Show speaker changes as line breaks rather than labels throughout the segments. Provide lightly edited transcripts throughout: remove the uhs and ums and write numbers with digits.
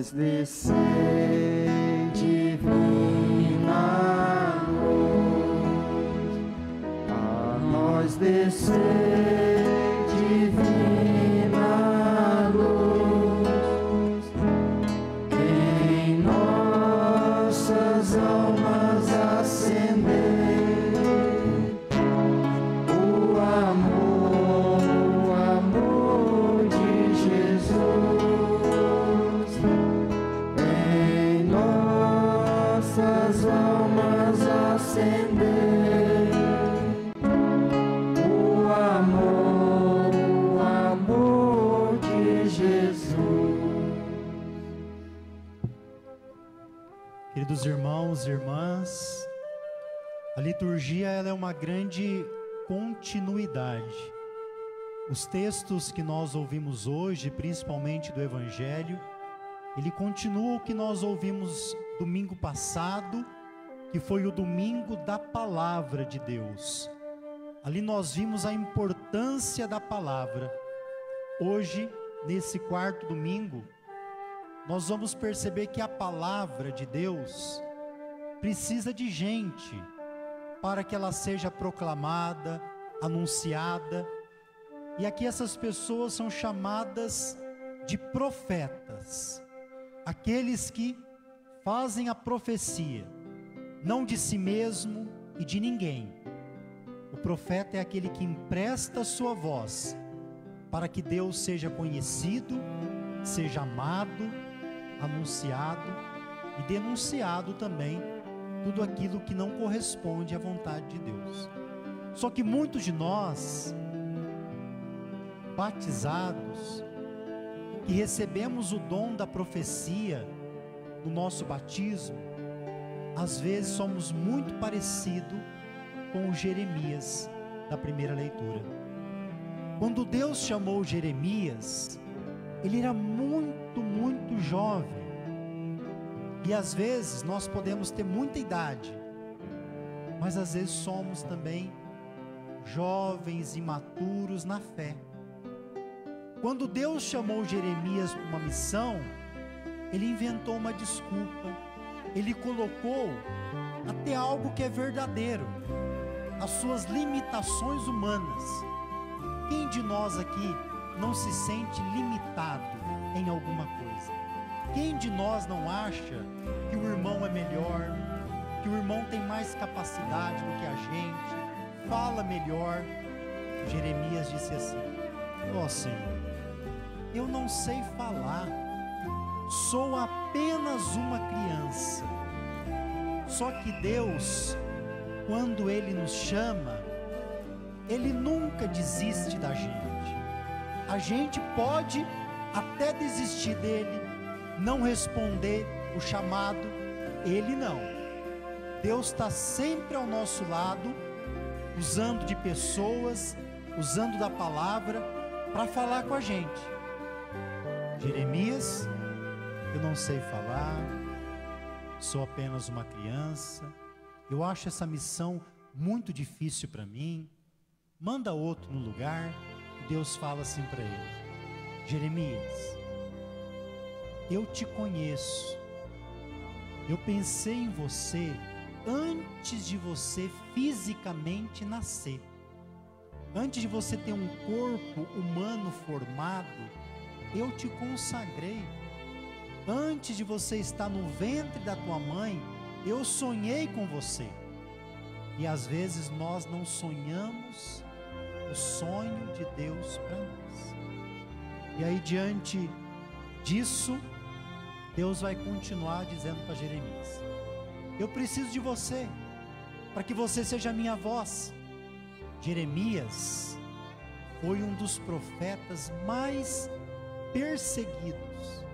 nós descer divina luz, a nós descer divina luz, em nossas almas acender o amor de Jesus, em nossas almas acender o amor de Jesus.
Queridos irmãos e irmãs, a liturgia ela é uma grande continuidade. Os textos que nós ouvimos hoje, principalmente do Evangelho, ele continua o que nós ouvimos domingo passado, que foi o domingo da palavra de Deus. Ali nós vimos a importância da palavra. Hoje, nesse quarto domingo, nós vamos perceber que a palavra de Deus precisa de gente para que ela seja proclamada, anunciada. E aqui essas pessoas são chamadas de profetas, aqueles que fazem a profecia, não de si mesmo e de ninguém. O profeta é aquele que empresta a sua voz para que Deus seja conhecido, seja amado, anunciado e denunciado também tudo aquilo que não corresponde à vontade de Deus. Só que muitos de nós, batizados, que recebemos o dom da profecia no nosso batismo, às vezes somos muito parecidos com o Jeremias da primeira leitura. Quando Deus chamou Jeremias, ele era muito jovem. E às vezes nós podemos ter muita idade, mas às vezes somos também jovens, imaturos na fé. Quando Deus chamou Jeremias para uma missão, ele inventou uma desculpa, ele colocou até algo que é verdadeiro, as suas limitações humanas. Quem de nós aqui não se sente limitado em alguma coisa? Quem de nós não acha que o irmão é melhor, que o irmão tem mais capacidade do que a gente, fala melhor? Jeremias disse assim: ó Senhor, eu não sei falar, sou apenas uma criança. Só que Deus, quando Ele nos chama, Ele nunca desiste da gente. A gente pode até desistir dele, não responder o chamado, Ele não. Deus está sempre ao nosso lado, usando de pessoas, usando da palavra para falar com a gente. Jeremias, eu não sei falar, sou apenas uma criança, eu acho essa missão muito difícil para mim, manda outro no lugar. E Deus fala assim para ele: Jeremias, eu te conheço, eu pensei em você antes de você fisicamente nascer, antes de você ter um corpo humano formado, eu te consagrei. Antes de você estar no ventre da tua mãe, eu sonhei com você. E às vezes nós não sonhamos o sonho de Deus para nós. E aí, diante disso, Deus vai continuar dizendo para Jeremias: eu preciso de você, para que você seja a minha voz. Jeremias foi um dos profetas mais perseguidos,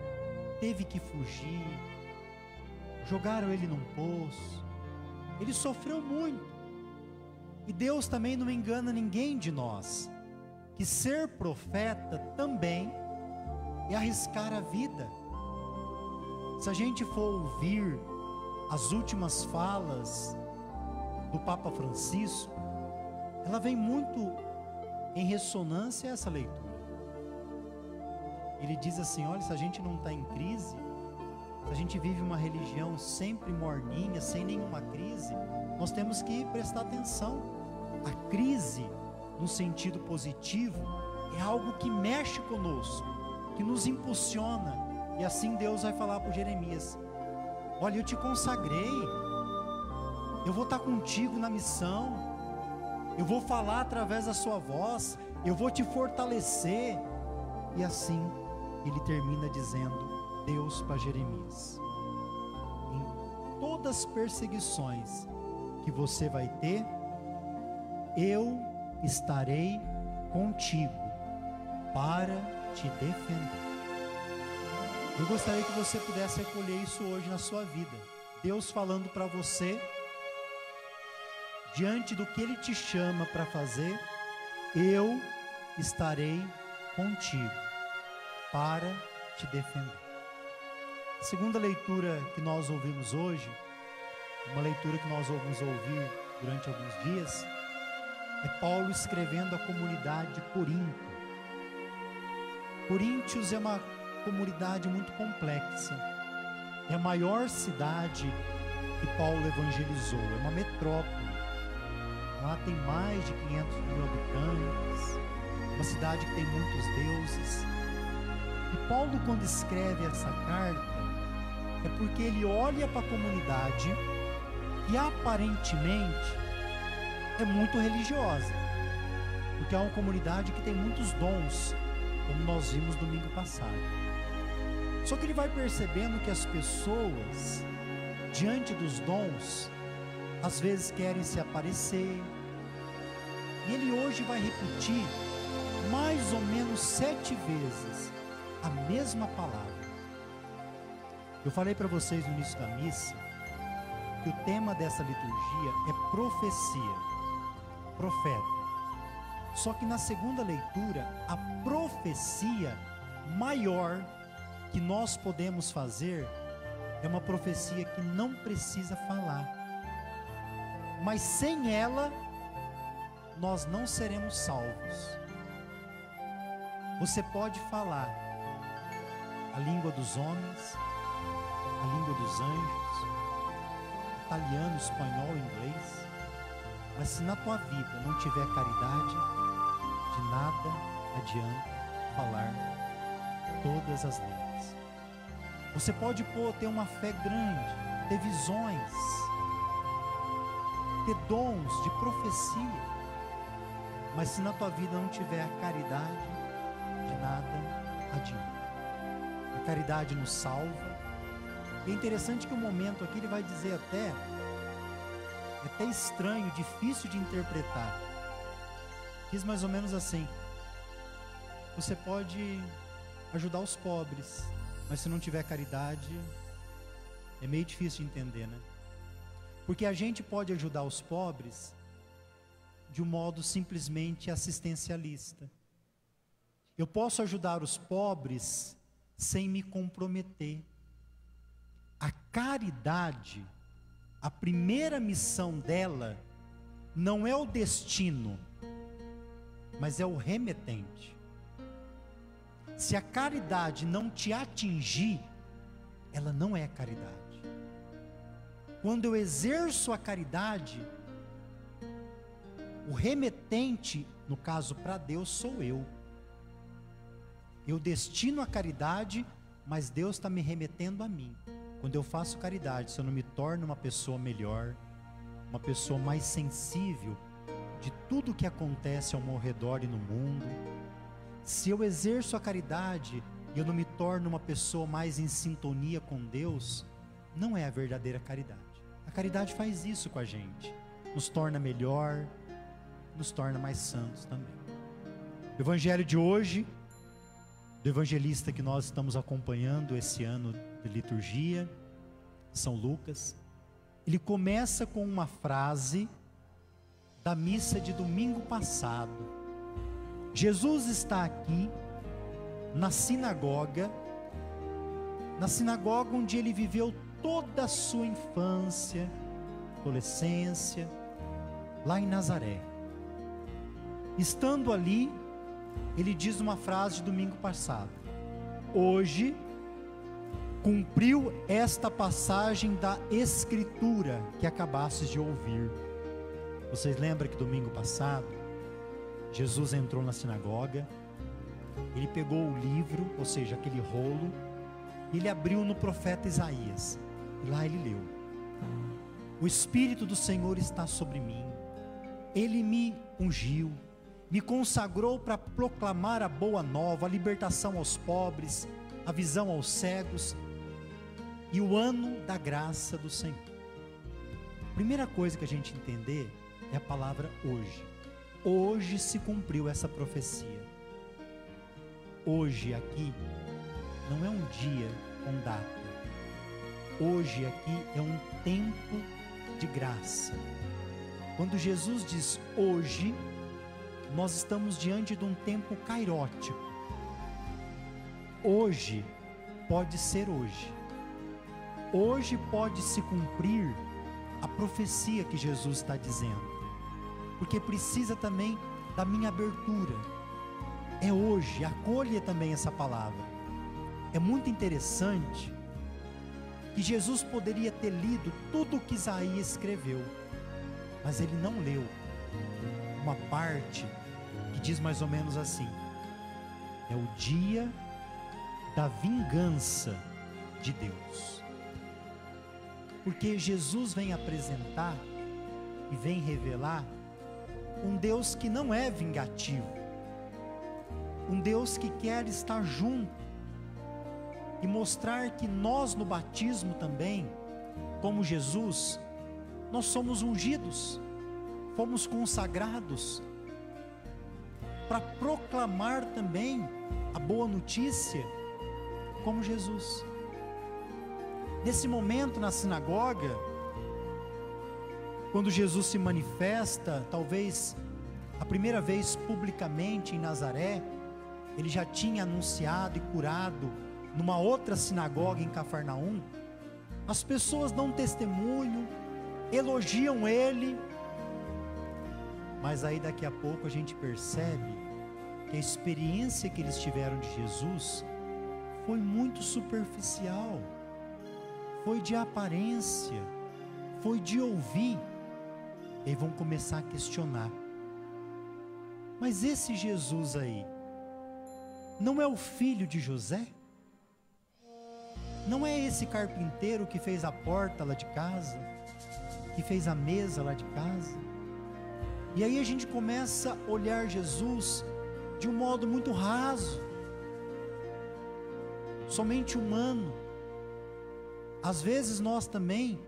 teve que fugir, jogaram ele num poço, ele sofreu muito. E Deus também não engana ninguém de nós, que ser profeta também é arriscar a vida. Se a gente for ouvir as últimas falas do Papa Francisco, ela vem muito em ressonância a essa leitura. Ele diz assim: olha, se a gente não está em crise, se a gente vive uma religião sempre morninha, sem nenhuma crise, nós temos que prestar atenção. A crise, no sentido positivo, é algo que mexe conosco, que nos impulsiona. E assim Deus vai falar para Jeremias: olha, eu te consagrei, eu vou estar contigo na missão, eu vou falar através da sua voz, eu vou te fortalecer. E assim ele termina dizendo, Deus para Jeremias: em todas as perseguições que você vai ter, eu estarei contigo para te defender. Eu gostaria que você pudesse recolher isso hoje na sua vida. Deus falando para você, diante do que Ele te chama para fazer, eu estarei contigo para te defender. A segunda leitura que nós ouvimos hoje, uma leitura que nós vamos ouvir durante alguns dias, é Paulo escrevendo à comunidade de Corinto. Coríntios é uma comunidade muito complexa. É a maior cidade que Paulo evangelizou, é uma metrópole. Lá tem mais de 500 mil habitantes, uma cidade que tem muitos deuses. E Paulo, quando escreve essa carta, é porque ele olha para a comunidade que aparentemente é muito religiosa, porque é uma comunidade que tem muitos dons, como nós vimos domingo passado. Só que ele vai percebendo que as pessoas, diante dos dons, às vezes querem se aparecer. E ele hoje vai repetir mais ou menos 7 vezes a mesma palavra. Eu falei para vocês no início da missa que o tema dessa liturgia é profecia, profeta. Só que na segunda leitura, a profecia maior que nós podemos fazer é uma profecia que não precisa falar, mas sem ela nós não seremos salvos. Você pode falar a língua dos homens, a língua dos anjos, italiano, espanhol, inglês, mas se na tua vida não tiver caridade, de nada adianta falar todas as línguas. Você pode ter uma fé grande, ter visões, ter dons de profecia, mas se na tua vida não tiver caridade, de nada adianta. A caridade nos salva. É interessante que o momento aqui ele vai dizer até estranho, difícil de interpretar. Diz mais ou menos assim: você pode ajudar os pobres, mas se não tiver caridade, é meio difícil de entender, né? Porque a gente pode ajudar os pobres de um modo simplesmente assistencialista. Eu posso ajudar os pobres sem me comprometer. A caridade, a primeira missão dela, não é o destino, mas é o remetente. Se a caridade não te atingir, ela não é caridade. Quando eu exerço a caridade, o remetente, no caso para Deus, sou eu. Eu destino a caridade, mas Deus está me remetendo a mim. Quando eu faço caridade, se eu não me torno uma pessoa melhor, uma pessoa mais sensível de tudo que acontece ao meu redor e no mundo, se eu exerço a caridade e eu não me torno uma pessoa mais em sintonia com Deus, não é a verdadeira caridade. A caridade faz isso com a gente, nos torna melhor, nos torna mais santos também. O evangelho de hoje, do evangelista que nós estamos acompanhando esse ano de liturgia, São Lucas, ele começa com uma frase da missa de domingo passado. Jesus está aqui na sinagoga onde ele viveu toda a sua infância, adolescência, lá em Nazaré. Estando ali, ele diz uma frase de domingo passado: hoje cumpriu esta passagem da Escritura que acabastes de ouvir. Vocês lembram que domingo passado, Jesus entrou na sinagoga, ele pegou o livro, ou seja, aquele rolo, e ele abriu no profeta Isaías, e lá ele leu: o Espírito do Senhor está sobre mim, ele me ungiu, me consagrou para proclamar a boa nova, a libertação aos pobres, a visão aos cegos, e o ano da graça do Senhor. Primeira coisa que a gente entender é a palavra hoje. Hoje se cumpriu essa profecia. Hoje aqui não é um dia com data. Hoje aqui é um tempo de graça. Quando Jesus diz hoje, nós estamos diante de um tempo kairótico. Hoje pode ser hoje. Hoje pode se cumprir a profecia que Jesus está dizendo, porque precisa também da minha abertura. É hoje, acolha também essa palavra. É muito interessante que Jesus poderia ter lido tudo o que Isaías escreveu, mas ele não leu uma parte que diz mais ou menos assim: é o dia da vingança de Deus. Porque Jesus vem apresentar e vem revelar um Deus que não é vingativo, um Deus que quer estar junto e mostrar que nós no batismo também, como Jesus, nós somos ungidos, fomos consagrados para proclamar também a boa notícia como Jesus. Nesse momento na sinagoga, quando Jesus se manifesta, talvez a primeira vez publicamente em Nazaré, ele já tinha anunciado e curado numa outra sinagoga em Cafarnaum. As pessoas dão testemunho, elogiam ele, mas aí daqui a pouco a gente percebe que a experiência que eles tiveram de Jesus foi muito superficial, foi de aparência, foi de ouvir. E vão começar a questionar: mas esse Jesus aí não é o filho de José? Não é esse carpinteiro que fez a porta lá de casa, que fez a mesa lá de casa? E aí a gente começa a olhar Jesus de um modo muito raso, somente humano. Às vezes nós também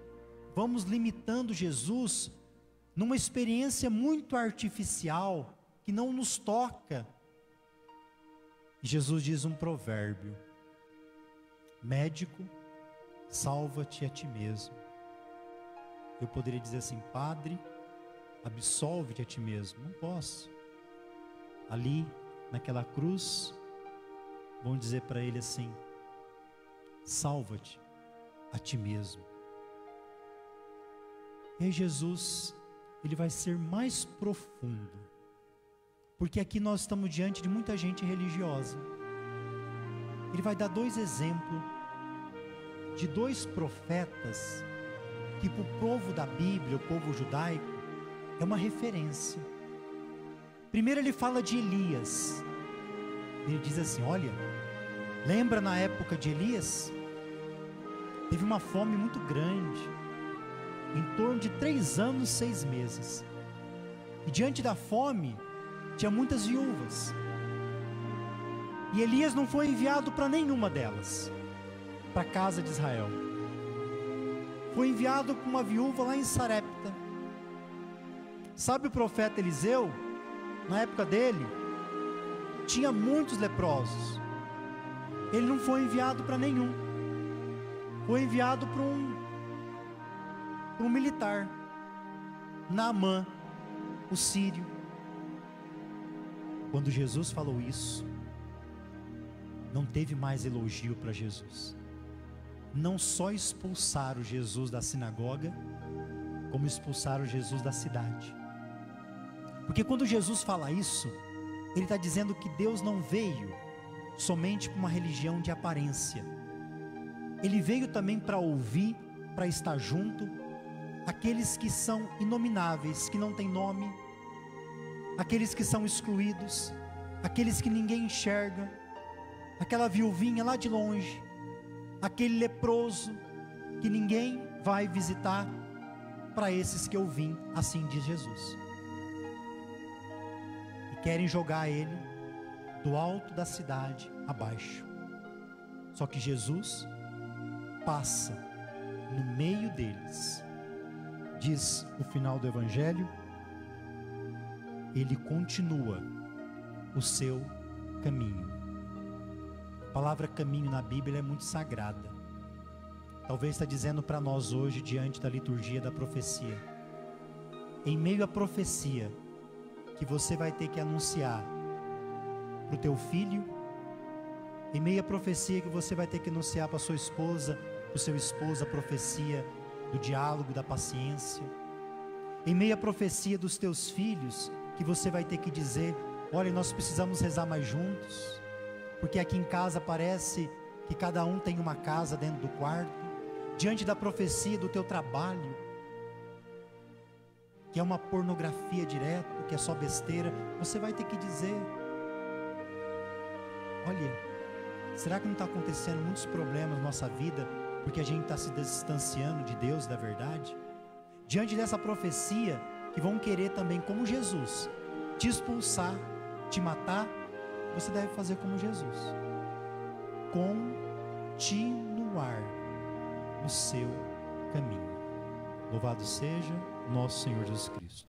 vamos limitando Jesus numa experiência muito artificial, que não nos toca. E Jesus diz um provérbio: médico, salva-te a ti mesmo. Eu poderia dizer assim: padre, absolve-te a ti mesmo. Não posso. Ali, naquela cruz, vão dizer para ele assim: salva-te a ti mesmo. E aí Jesus, ele vai ser mais profundo, porque aqui nós estamos diante de muita gente religiosa. Ele vai dar dois exemplos de dois profetas que para o povo da Bíblia, o povo judaico, é uma referência. Primeiro ele fala de Elias. Ele diz assim: olha, lembra na época de Elias? Teve uma fome muito grande, em torno de 3 anos, 6 meses. E diante da fome, tinha muitas viúvas. E Elias não foi enviado para nenhuma delas, para a casa de Israel. Foi enviado para uma viúva lá em Sarepta. Sabe o profeta Eliseu? Na época dele, tinha muitos leprosos. Ele não foi enviado para nenhum. Foi enviado para um militar, Naamã, o sírio. Quando Jesus falou isso, não teve mais elogio para Jesus. Não só expulsaram Jesus da sinagoga, como expulsaram Jesus da cidade. Porque quando Jesus fala isso, ele está dizendo que Deus não veio somente para uma religião de aparência. Ele veio também para ouvir, para estar junto, aqueles que são inomináveis, que não têm nome, aqueles que são excluídos, aqueles que ninguém enxerga, aquela viuvinha lá de longe, aquele leproso que ninguém vai visitar. Para esses que eu vim, assim diz Jesus. E querem jogar ele do alto da cidade abaixo. Só que Jesus passa no meio deles. Diz o final do Evangelho, ele continua o seu caminho. A palavra caminho na Bíblia é muito sagrada. Talvez está dizendo para nós hoje, diante da liturgia da profecia, em meio à profecia que você vai ter que anunciar para o teu filho, em meio à profecia que você vai ter que anunciar para sua esposa, para o seu esposo, a profecia do diálogo, da paciência, em meio à profecia dos teus filhos, que você vai ter que dizer: olha, nós precisamos rezar mais juntos, porque aqui em casa parece que cada um tem uma casa dentro do quarto. Diante da profecia do teu trabalho, que é uma pornografia direto, que é só besteira, você vai ter que dizer: olha, será que não está acontecendo muitos problemas na nossa vida, porque a gente está se distanciando de Deus, da verdade? Diante dessa profecia, que vão querer também, como Jesus, te expulsar, te matar, você deve fazer como Jesus: continuar no seu caminho. Louvado seja nosso Senhor Jesus Cristo.